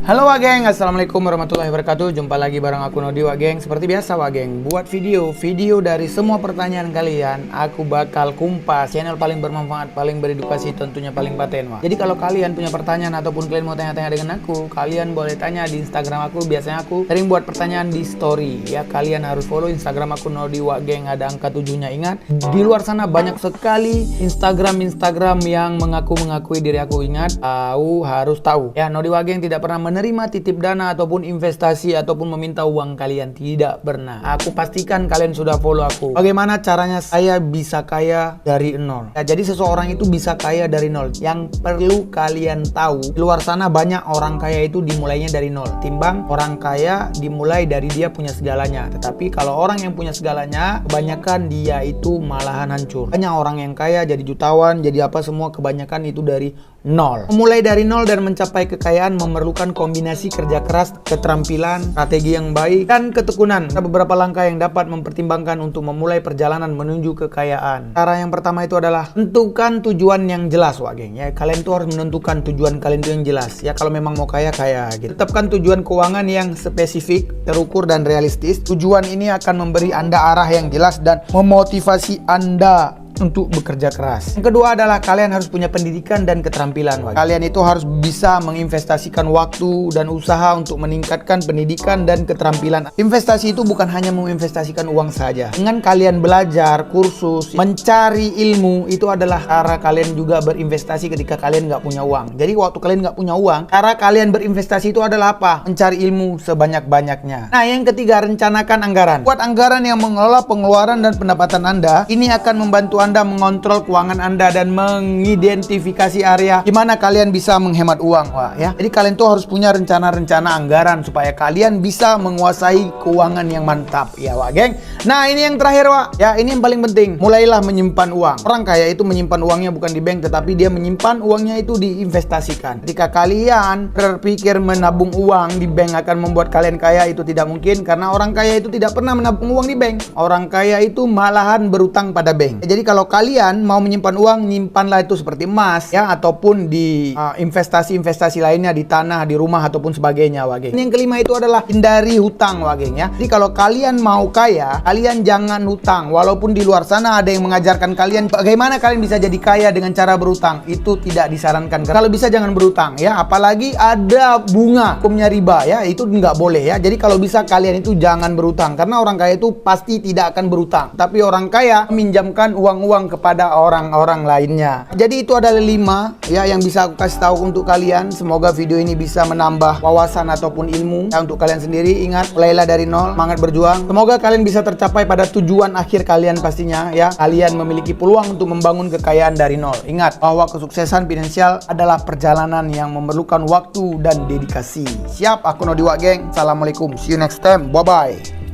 Halo Wak Geng, Assalamualaikum warahmatullahi wabarakatuh. Jumpa lagi bareng aku Nodi Wak Geng. Seperti biasa Wak Geng, buat video dari semua pertanyaan kalian. Aku bakal kumpas channel paling bermanfaat, paling beredukasi, tentunya paling paten Wak. Jadi kalau kalian punya pertanyaan ataupun kalian mau tanya-tanya dengan aku, kalian boleh tanya di Instagram aku. Biasanya aku sering buat pertanyaan di story. Ya, kalian harus follow Instagram aku Nodi Wak Geng, ada angka 7-nya. Ingat, di luar sana banyak sekali Instagram yang mengakui diri aku. Ingat, harus tahu. Ya, Nodi Wak Geng tidak pernah menerima titip dana ataupun investasi ataupun meminta uang kalian, tidak pernah. Aku pastikan kalian sudah follow aku. Bagaimana caranya saya bisa kaya dari nol? Ya, jadi seseorang itu bisa kaya dari nol. Yang perlu kalian tahu, di luar sana banyak orang kaya itu dimulainya dari nol. Timbang orang kaya dimulai dari dia punya segalanya. Tetapi kalau orang yang punya segalanya, kebanyakan dia itu malahan hancur. Banyak orang yang kaya jadi jutawan, jadi apa semua, kebanyakan itu dari nol. Memulai dari nol dan mencapai kekayaan memerlukan kombinasi kerja keras, keterampilan, strategi yang baik, dan ketekunan. Ada beberapa langkah yang dapat mempertimbangkan untuk memulai perjalanan menuju kekayaan. Cara yang pertama itu adalah tentukan tujuan yang jelas, Wak Geng. Ya, kalian tuh harus menentukan tujuan kalian itu yang jelas. Ya, kalau memang mau kaya gitu. Tetapkan tujuan keuangan yang spesifik, terukur, dan realistis. Tujuan ini akan memberi Anda arah yang jelas dan memotivasi Anda untuk bekerja keras. Yang kedua adalah kalian harus punya pendidikan dan keterampilan. Kalian itu harus bisa menginvestasikan waktu dan usaha untuk meningkatkan pendidikan dan keterampilan. Investasi itu bukan hanya menginvestasikan uang saja. Dengan kalian belajar, kursus, mencari ilmu, itu adalah cara kalian juga berinvestasi ketika kalian nggak punya uang. Jadi waktu kalian nggak punya uang, cara kalian berinvestasi itu adalah apa? Mencari ilmu sebanyak-banyaknya. Nah, yang ketiga, rencanakan anggaran. Buat anggaran yang mengelola pengeluaran dan pendapatan Anda. Ini akan membantu Anda mengontrol keuangan Anda dan mengidentifikasi area di mana kalian bisa menghemat uang, Wak, ya. Jadi kalian tuh harus punya rencana-rencana anggaran supaya kalian bisa menguasai keuangan yang mantap, ya Wak Geng. Nah, ini yang terakhir, Wak. Ya, ini yang paling penting. Mulailah menyimpan uang. Orang kaya itu menyimpan uangnya bukan di bank, tetapi dia menyimpan uangnya itu diinvestasikan. Jika kalian berpikir menabung uang di bank akan membuat kalian kaya, itu tidak mungkin, karena orang kaya itu tidak pernah menabung uang di bank. Orang kaya itu malahan berutang pada bank. Jadi kalau kalian mau menyimpan uang, nyimpanlah itu seperti emas, ya, ataupun di investasi lainnya, di tanah, di rumah, ataupun sebagainya, Wak Geng. Yang kelima itu adalah hindari hutang, Wak Geng, ya. Jadi kalau kalian mau kaya, kalian jangan hutang. Walaupun di luar sana ada yang mengajarkan kalian bagaimana kalian bisa jadi kaya dengan cara berhutang, itu tidak disarankan. Kalau bisa jangan berhutang, ya. Apalagi ada bunga, hukumnya riba, ya. Itu nggak boleh, ya. Jadi kalau bisa kalian itu jangan berhutang, karena orang kaya itu pasti tidak akan berhutang. Tapi orang kaya meminjamkan uang kepada orang-orang lainnya. Jadi itu adalah 5 ya yang bisa aku kasih tahu untuk kalian. Semoga video ini bisa menambah wawasan ataupun ilmu ya, untuk kalian sendiri. Ingat, mulailah dari nol, semangat berjuang. Semoga kalian bisa tercapai pada tujuan akhir kalian pastinya, ya. Kalian memiliki peluang untuk membangun kekayaan dari nol. Ingat bahwa kesuksesan finansial adalah perjalanan yang memerlukan waktu dan dedikasi. Siap, aku Nodi Wak Geng. Assalamualaikum, see you next time, bye bye.